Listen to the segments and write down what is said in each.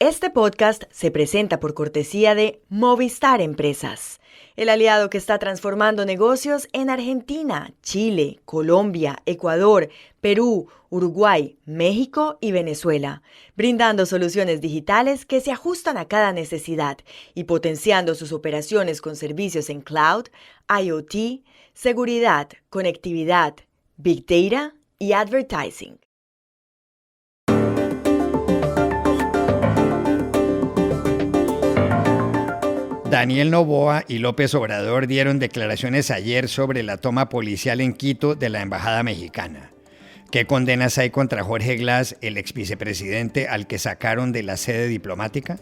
Este podcast se presenta por cortesía de Movistar Empresas, el aliado que está transformando negocios en Argentina, Chile, Colombia, Ecuador, Perú, Uruguay, México y Venezuela, brindando soluciones digitales que se ajustan a cada necesidad y potenciando sus operaciones con servicios en cloud, IoT, seguridad, conectividad, Big Data y advertising. Daniel Noboa y López Obrador dieron declaraciones ayer sobre la toma policial en Quito de la embajada mexicana. ¿Qué condenas hay contra Jorge Glass, el exvicepresidente al que sacaron de la sede diplomática?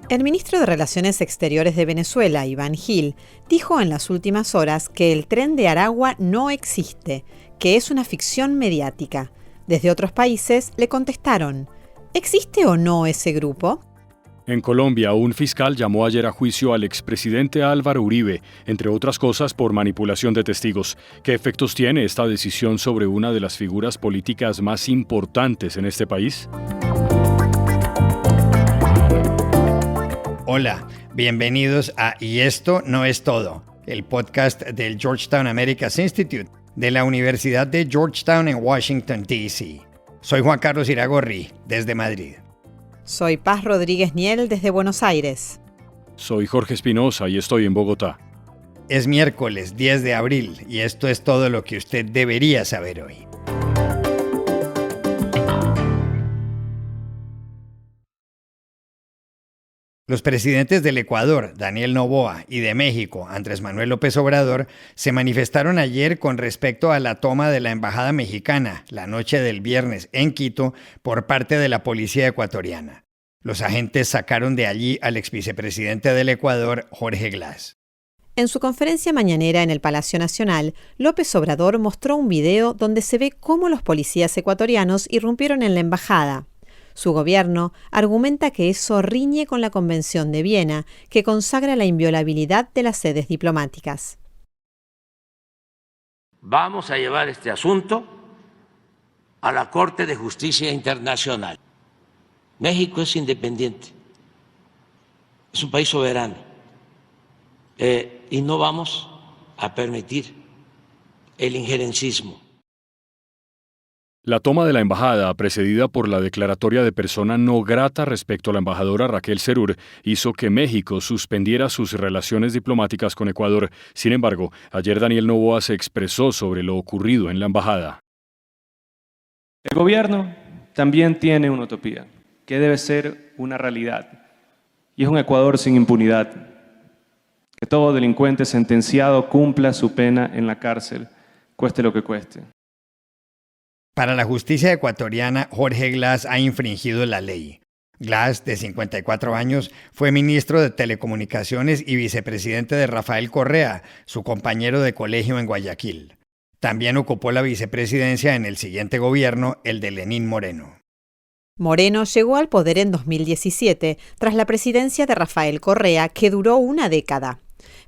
El ministro de Relaciones Exteriores de Venezuela, Iván Gil, dijo en las últimas horas que el Tren de Aragua no existe, que es una ficción mediática. Desde otros países le contestaron: ¿existe o no ese grupo? En Colombia, un fiscal llamó ayer a juicio al expresidente Álvaro Uribe, entre otras cosas por manipulación de testigos. ¿Qué efectos tiene esta decisión sobre una de las figuras políticas más importantes en este país? Hola, bienvenidos a Y esto no es todo, el podcast del Georgetown Americas Institute de la Universidad de Georgetown en Washington, D.C. Soy Juan Carlos Iragorri, desde Madrid. Soy Paz Rodríguez Niel, desde Buenos Aires. Soy Jorge Espinosa y estoy en Bogotá. Es miércoles 10 de abril y esto es todo lo que usted debería saber hoy. Los presidentes del Ecuador, Daniel Noboa, y de México, Andrés Manuel López Obrador, se manifestaron ayer con respecto a la toma de la embajada mexicana, la noche del viernes en Quito, por parte de la policía ecuatoriana. Los agentes sacaron de allí al exvicepresidente del Ecuador, Jorge Glass. En su conferencia mañanera en el Palacio Nacional, López Obrador mostró un video donde se ve cómo los policías ecuatorianos irrumpieron en la embajada. Su gobierno argumenta que eso riñe con la Convención de Viena, que consagra la inviolabilidad de las sedes diplomáticas. Vamos a llevar este asunto a la Corte de Justicia Internacional. México es independiente, es un país soberano, y no vamos a permitir el injerencismo. La toma de la embajada, precedida por la declaratoria de persona no grata respecto a la embajadora Raquel Serur, hizo que México suspendiera sus relaciones diplomáticas con Ecuador. Sin embargo, ayer Daniel Noboa se expresó sobre lo ocurrido en la embajada. El gobierno también tiene una utopía, que debe ser una realidad, y es un Ecuador sin impunidad. Que todo delincuente sentenciado cumpla su pena en la cárcel, cueste lo que cueste. Para la justicia ecuatoriana, Jorge Glass ha infringido la ley. Glass, de 54 años, fue ministro de Telecomunicaciones y vicepresidente de Rafael Correa, su compañero de colegio en Guayaquil. También ocupó la vicepresidencia en el siguiente gobierno, el de Lenín Moreno. Moreno llegó al poder en 2017, tras la presidencia de Rafael Correa, que duró una década.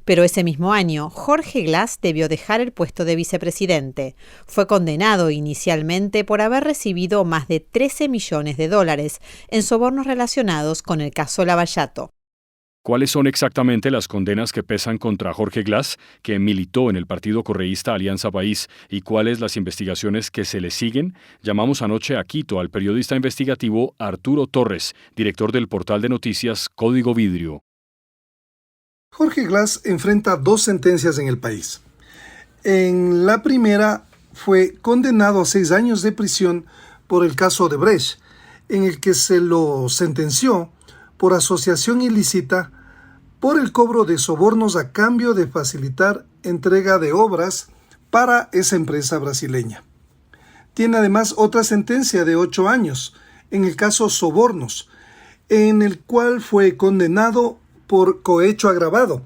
Pero ese mismo año, Jorge Glass debió dejar el puesto de vicepresidente. Fue condenado inicialmente por haber recibido más de $13 millones en sobornos relacionados con el caso Lavallato. ¿Cuáles son exactamente las condenas que pesan contra Jorge Glass, que militó en el partido correísta Alianza País, y cuáles las investigaciones que se le siguen? Llamamos anoche a Quito al periodista investigativo Arturo Torres, director del portal de noticias Código Vidrio. Jorge Glass enfrenta 2 sentencias en el país. En la primera fue condenado a 6 años de prisión por el caso Odebrecht, en el que se lo sentenció por asociación ilícita por el cobro de sobornos a cambio de facilitar entrega de obras para esa empresa brasileña. Tiene además otra sentencia de 8 años en el caso Sobornos, en el cual fue condenado por cohecho agravado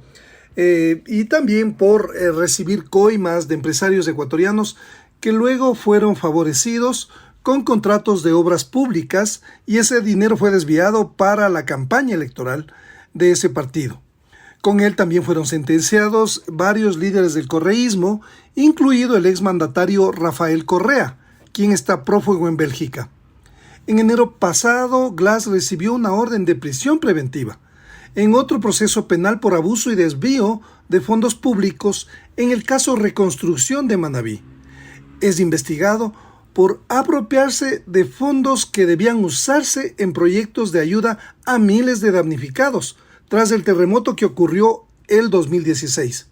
y también por recibir coimas de empresarios ecuatorianos que luego fueron favorecidos con contratos de obras públicas, y ese dinero fue desviado para la campaña electoral de ese partido. Con él también fueron sentenciados varios líderes del correísmo, incluido el exmandatario Rafael Correa, quien está prófugo en Bélgica. En enero pasado, Glass recibió una orden de prisión preventiva en otro proceso penal por abuso y desvío de fondos públicos en el caso Reconstrucción de Manabí. Es investigado por apropiarse de fondos que debían usarse en proyectos de ayuda a miles de damnificados tras el terremoto que ocurrió el 2016.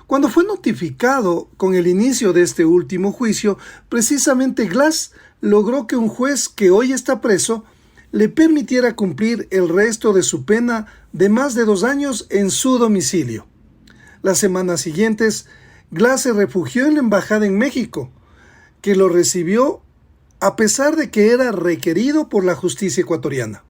Cuando fue notificado con el inicio de este último juicio, precisamente Glass logró que un juez que hoy está preso le permitiera cumplir el resto de su pena de más de 2 años en su domicilio. Las semanas siguientes, Glass se refugió en la embajada en México, que lo recibió a pesar de que era requerido por la justicia ecuatoriana.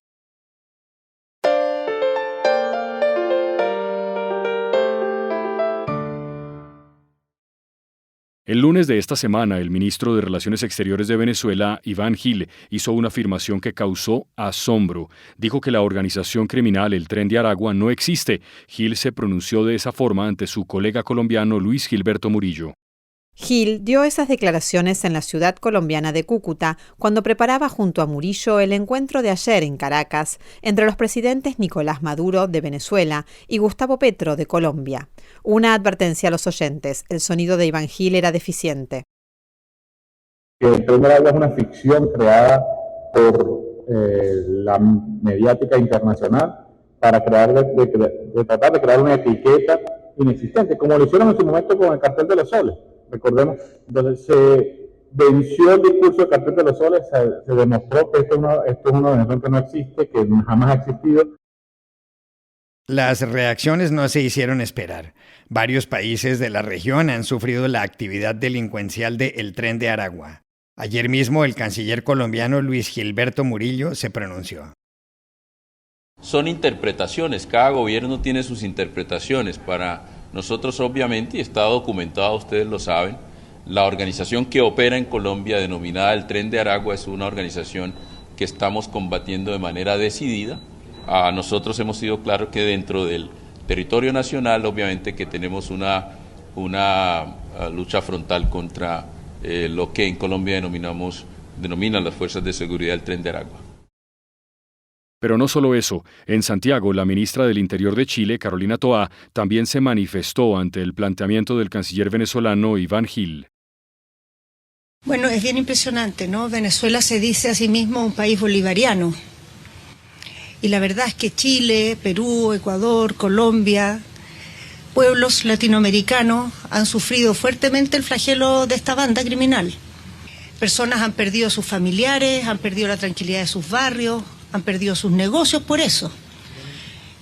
El lunes de esta semana, el ministro de Relaciones Exteriores de Venezuela, Iván Gil, hizo una afirmación que causó asombro. Dijo que la organización criminal El Tren de Aragua no existe. Gil se pronunció de esa forma ante su colega colombiano Luis Gilberto Murillo. Gil dio esas declaraciones en la ciudad colombiana de Cúcuta cuando preparaba junto a Murillo el encuentro de ayer en Caracas entre los presidentes Nicolás Maduro de Venezuela y Gustavo Petro de Colombia. Una advertencia a los oyentes: el sonido de Iván Gil era deficiente. El Tren de Aragua es una ficción creada por la mediática internacional para tratar de crear una etiqueta inexistente, como lo hicieron en su momento con el Cartel de los Soles. Recordemos, entonces se venció el discurso del Cartel de los Soles, se demostró que esto es una organización que no existe, que jamás ha existido. Las reacciones no se hicieron esperar. Varios países de la región han sufrido la actividad delincuencial de El Tren de Aragua. Ayer mismo el canciller colombiano Luis Gilberto Murillo se pronunció. Son interpretaciones, cada gobierno tiene sus interpretaciones. Para nosotros, obviamente, y está documentado, ustedes lo saben, la organización que opera en Colombia, denominada El Tren de Aragua, es una organización que estamos combatiendo de manera decidida. Nosotros hemos sido claros que dentro del territorio nacional, obviamente, que tenemos una lucha frontal contra lo que en Colombia denominan las fuerzas de seguridad del Tren de Aragua. Pero no solo eso, en Santiago, la ministra del Interior de Chile, Carolina Toá, también se manifestó ante el planteamiento del canciller venezolano Iván Gil. Bueno, es bien impresionante, ¿no? Venezuela se dice a sí mismo un país bolivariano. Y la verdad es que Chile, Perú, Ecuador, Colombia, pueblos latinoamericanos han sufrido fuertemente el flagelo de esta banda criminal. Personas han perdido a sus familiares, han perdido la tranquilidad de sus barrios, han perdido sus negocios por eso.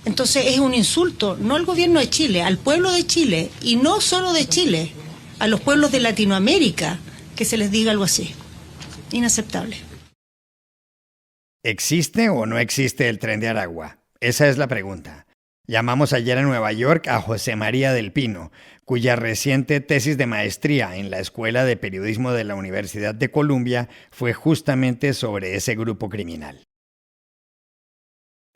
Entonces es un insulto, no al gobierno de Chile, al pueblo de Chile, y no solo de Chile, a los pueblos de Latinoamérica, que se les diga algo así. Inaceptable. ¿Existe o no existe el Tren de Aragua? Esa es la pregunta. Llamamos ayer a Nueva York a José María del Pino, cuya reciente tesis de maestría en la Escuela de Periodismo de la Universidad de Columbia fue justamente sobre ese grupo criminal.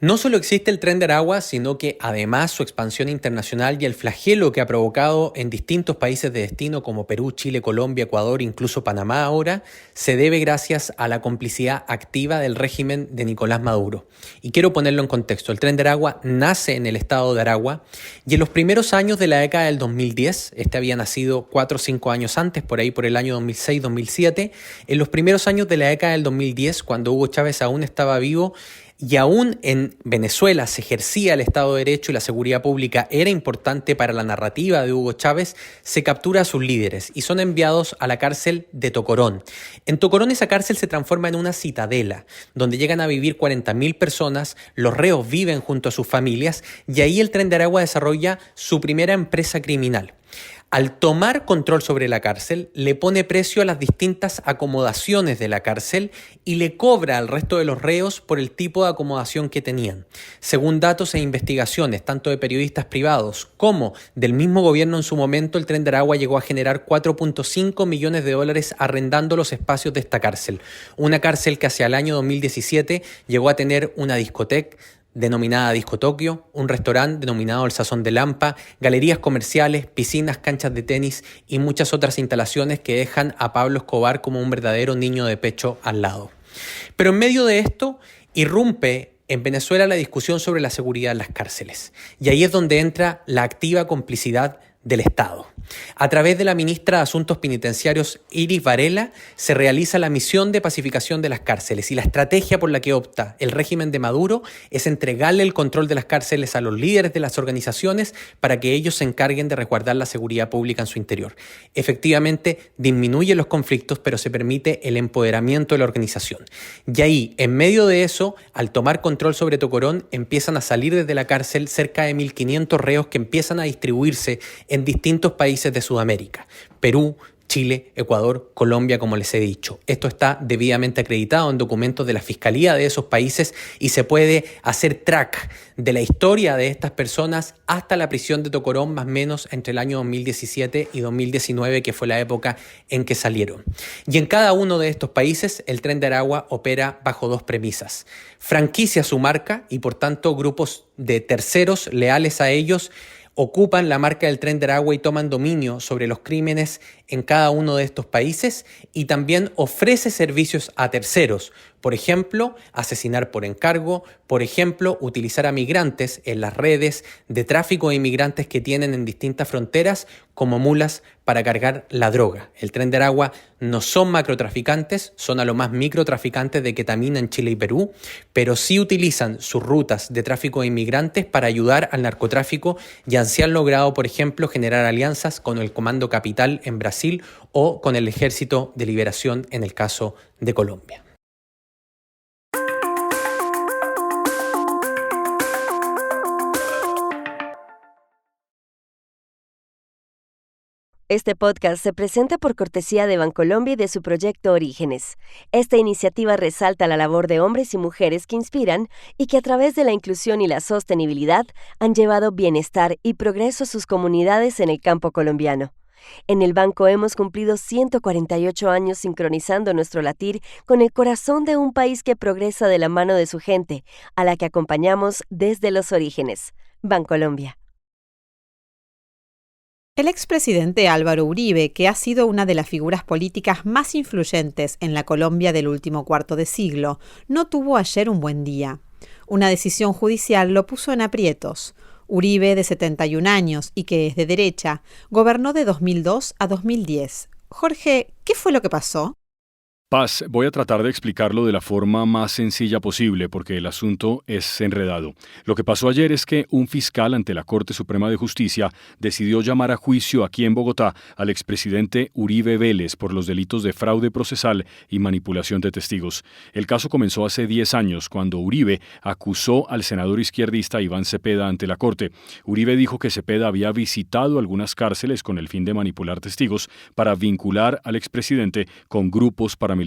No solo existe el Tren de Aragua, sino que además su expansión internacional y el flagelo que ha provocado en distintos países de destino como Perú, Chile, Colombia, Ecuador, incluso Panamá ahora, se debe gracias a la complicidad activa del régimen de Nicolás Maduro. Y quiero ponerlo en contexto. El Tren de Aragua nace en el estado de Aragua y en los primeros años de la década del 2010, este había nacido 4 o 5 años antes, por ahí por el año 2006-2007, en los primeros años de la década del 2010, cuando Hugo Chávez aún estaba vivo, y aún en Venezuela se ejercía el Estado de Derecho y la seguridad pública era importante para la narrativa de Hugo Chávez, se captura a sus líderes y son enviados a la cárcel de Tocorón. En Tocorón esa cárcel se transforma en una citadela, donde llegan a vivir 40.000 personas, los reos viven junto a sus familias y ahí el Tren de Aragua desarrolla su primera empresa criminal. Al tomar control sobre la cárcel, le pone precio a las distintas acomodaciones de la cárcel y le cobra al resto de los reos por el tipo de acomodación que tenían. Según datos e investigaciones, tanto de periodistas privados como del mismo gobierno en su momento, el Tren de Aragua llegó a generar $4.5 millones arrendando los espacios de esta cárcel. Una cárcel que hacia el año 2017 llegó a tener una discoteca denominada Disco Tokio, un restaurante denominado El Sazón de Lampa, galerías comerciales, piscinas, canchas de tenis y muchas otras instalaciones que dejan a Pablo Escobar como un verdadero niño de pecho al lado. Pero en medio de esto irrumpe en Venezuela la discusión sobre la seguridad en las cárceles. Y ahí es donde entra la activa complicidad del Estado. A través de la ministra de Asuntos Penitenciarios, Iris Varela, se realiza la misión de pacificación de las cárceles y la estrategia por la que opta el régimen de Maduro es entregarle el control de las cárceles a los líderes de las organizaciones para que ellos se encarguen de resguardar la seguridad pública en su interior. Efectivamente, disminuye los conflictos, pero se permite el empoderamiento de la organización. Y ahí, en medio de eso, al tomar control sobre Tocorón, empiezan a salir desde la cárcel cerca de 1.500 reos que empiezan a distribuirse en distintos países de Sudamérica, Perú, Chile, Ecuador, Colombia, como les he dicho. Esto está debidamente acreditado en documentos de la Fiscalía de esos países y se puede hacer track de la historia de estas personas hasta la prisión de Tocorón, más o menos entre el año 2017 y 2019, que fue la época en que salieron. Y en cada uno de estos países, el Tren de Aragua opera bajo dos premisas: franquicia su marca y, por tanto, grupos de terceros leales a ellos ocupan la marca del Tren de Aragua y toman dominio sobre los crímenes en cada uno de estos países, y también ofrece servicios a terceros. Por ejemplo, asesinar por encargo, por ejemplo, utilizar a migrantes en las redes de tráfico de inmigrantes que tienen en distintas fronteras como mulas para cargar la droga. El Tren de Aragua no son macrotraficantes, son a lo más microtraficantes de ketamina en Chile y Perú, pero sí utilizan sus rutas de tráfico de inmigrantes para ayudar al narcotráfico, y así han logrado, por ejemplo, generar alianzas con el Comando Capital en Brasil o con el Ejército de Liberación en el caso de Colombia. Este podcast se presenta por cortesía de Bancolombia y de su proyecto Orígenes. Esta iniciativa resalta la labor de hombres y mujeres que inspiran y que a través de la inclusión y la sostenibilidad han llevado bienestar y progreso a sus comunidades en el campo colombiano. En el banco hemos cumplido 148 años sincronizando nuestro latir con el corazón de un país que progresa de la mano de su gente, a la que acompañamos desde los orígenes. Bancolombia. El expresidente Álvaro Uribe, que ha sido una de las figuras políticas más influyentes en la Colombia del último cuarto de siglo, no tuvo ayer un buen día. Una decisión judicial lo puso en aprietos. Uribe, de 71 años y que es de derecha, gobernó de 2002 a 2010. Jorge, ¿qué fue lo que pasó? Paz, voy a tratar de explicarlo de la forma más sencilla posible porque el asunto es enredado. Lo que pasó ayer es que un fiscal ante la Corte Suprema de Justicia decidió llamar a juicio aquí en Bogotá al expresidente Uribe Vélez por los delitos de fraude procesal y manipulación de testigos. El caso comenzó hace 10 años cuando Uribe acusó al senador izquierdista Iván Cepeda ante la Corte. Uribe dijo que Cepeda había visitado algunas cárceles con el fin de manipular testigos para vincular al expresidente con grupos paramilitares.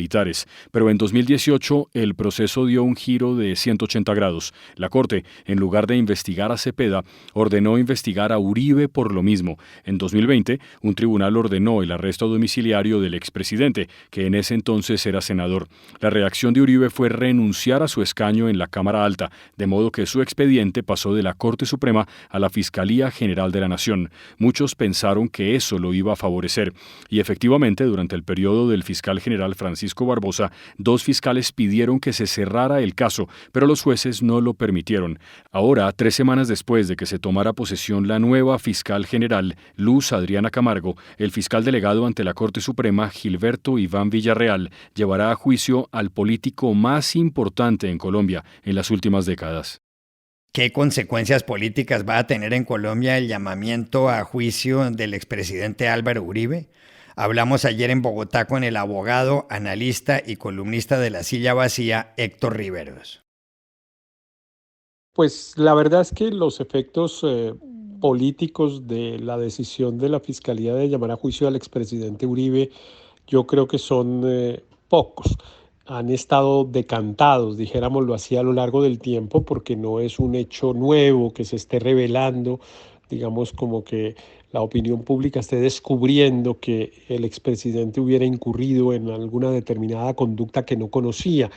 Pero en 2018 el proceso dio un giro de 180 grados. La Corte, en lugar de investigar a Cepeda, ordenó investigar a Uribe por lo mismo. En 2020, un tribunal ordenó el arresto domiciliario del expresidente, que en ese entonces era senador. La reacción de Uribe fue renunciar a su escaño en la Cámara Alta, de modo que su expediente pasó de la Corte Suprema a la Fiscalía General de la Nación. Muchos pensaron que eso lo iba a favorecer. Y efectivamente, durante el periodo del fiscal general Francisco Barbosa, 2 fiscales pidieron que se cerrara el caso, pero los jueces no lo permitieron. Ahora, 3 semanas después de que se tomara posesión la nueva fiscal general, Luz Adriana Camargo, el fiscal delegado ante la Corte Suprema, Gilberto Iván Villarreal, llevará a juicio al político más importante en Colombia en las últimas décadas. ¿Qué consecuencias políticas va a tener en Colombia el llamamiento a juicio del expresidente Álvaro Uribe? Hablamos ayer en Bogotá con el abogado, analista y columnista de La Silla Vacía, Héctor Riveros. Pues la verdad es que los efectos políticos de la decisión de la Fiscalía de llamar a juicio al expresidente Uribe, yo creo que son pocos. Han estado decantados, dijéramoslo así, a lo largo del tiempo, porque no es un hecho nuevo que se esté revelando, digamos como que la opinión pública esté descubriendo que el expresidente hubiera incurrido en alguna determinada conducta que no conocía.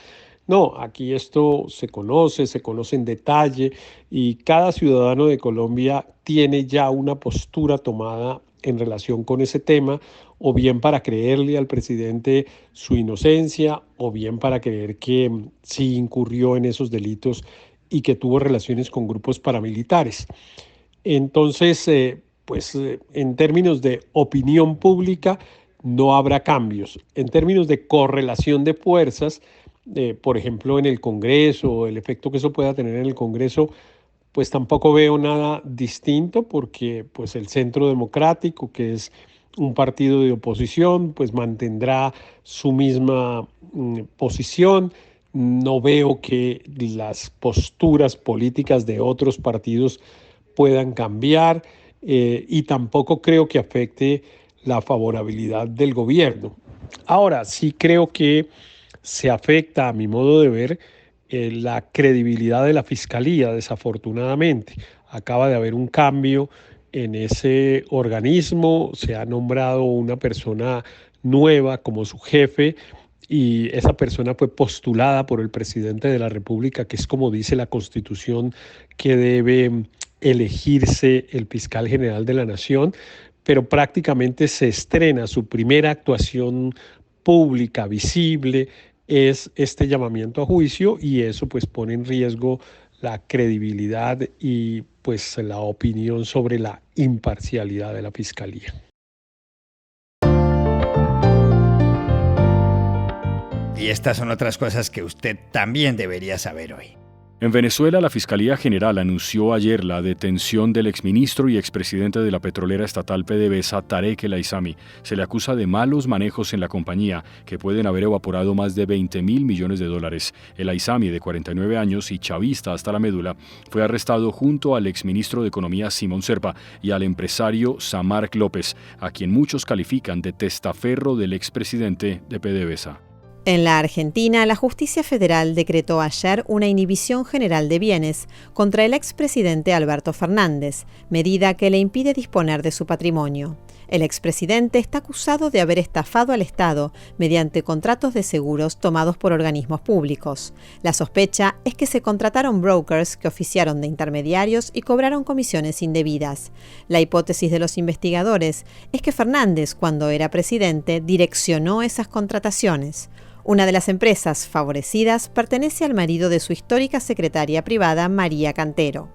No, aquí esto se conoce en detalle y cada ciudadano de Colombia tiene ya una postura tomada en relación con ese tema, o bien para creerle al presidente su inocencia, o bien para creer que sí incurrió en esos delitos y que tuvo relaciones con grupos paramilitares. Entonces, en términos de opinión pública, no habrá cambios. En términos de correlación de fuerzas, por ejemplo, en el Congreso, el efecto que eso pueda tener en el Congreso, pues tampoco veo nada distinto, porque pues el Centro Democrático, que es un partido de oposición, pues mantendrá su misma posición. No veo que las posturas políticas de otros partidos puedan cambiar, y tampoco creo que afecte la favorabilidad del gobierno. Ahora, sí creo que se afecta, a mi modo de ver, la credibilidad de la Fiscalía, desafortunadamente. Acaba de haber un cambio en ese organismo, se ha nombrado una persona nueva como su jefe, y esa persona fue postulada por el presidente de la República, que es como dice la Constitución que debe elegirse el fiscal general de la Nación, pero prácticamente se estrena su primera actuación pública, visible, es este llamamiento a juicio, y eso pues pone en riesgo la credibilidad y pues la opinión sobre la imparcialidad de la Fiscalía. Y estas son otras cosas que usted también debería saber hoy. En Venezuela, la Fiscalía General anunció ayer la detención del exministro y expresidente de la petrolera estatal PDVSA, Tarek El Aissami. Se le acusa de malos manejos en la compañía, que pueden haber evaporado más de $20.000 millones. El Aissami, de 49 años y chavista hasta la médula, fue arrestado junto al exministro de Economía Simón Serpa y al empresario Samarc López, a quien muchos califican de testaferro del expresidente de PDVSA. En la Argentina, la Justicia Federal decretó ayer una inhibición general de bienes contra el expresidente Alberto Fernández, medida que le impide disponer de su patrimonio. El expresidente está acusado de haber estafado al Estado mediante contratos de seguros tomados por organismos públicos. La sospecha es que se contrataron brokers que oficiaron de intermediarios y cobraron comisiones indebidas. La hipótesis de los investigadores es que Fernández, cuando era presidente, direccionó esas contrataciones. Una de las empresas favorecidas pertenece al marido de su histórica secretaria privada, María Cantero.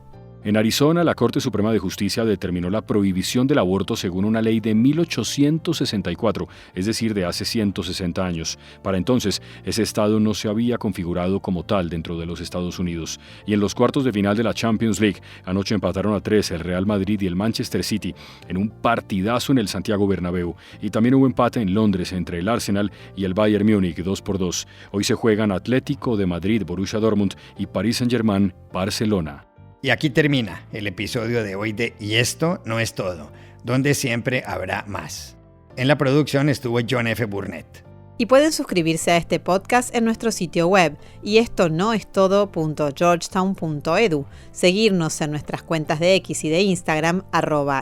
En Arizona, la Corte Suprema de Justicia determinó la prohibición del aborto según una ley de 1864, es decir, de hace 160 años. Para entonces, ese estado no se había configurado como tal dentro de los Estados Unidos. Y en los cuartos de final de la Champions League, anoche empataron a 3 el Real Madrid y el Manchester City en un partidazo en el Santiago Bernabéu. Y también hubo empate en Londres entre el Arsenal y el Bayern Múnich 2-2. Hoy se juegan Atlético de Madrid, Borussia Dortmund y Paris Saint-Germain, Barcelona. Y aquí termina el episodio de hoy de Y esto no es todo, donde siempre habrá más. En la producción estuvo John F. Burnett. Y pueden suscribirse a este podcast en nuestro sitio web, yestonoestodo.georgetown.edu, seguirnos en nuestras cuentas de X y de Instagram,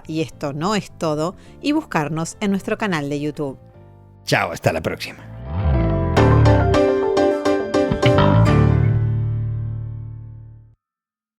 @yestonoestodo, y buscarnos en nuestro canal de YouTube. Chao, hasta la próxima.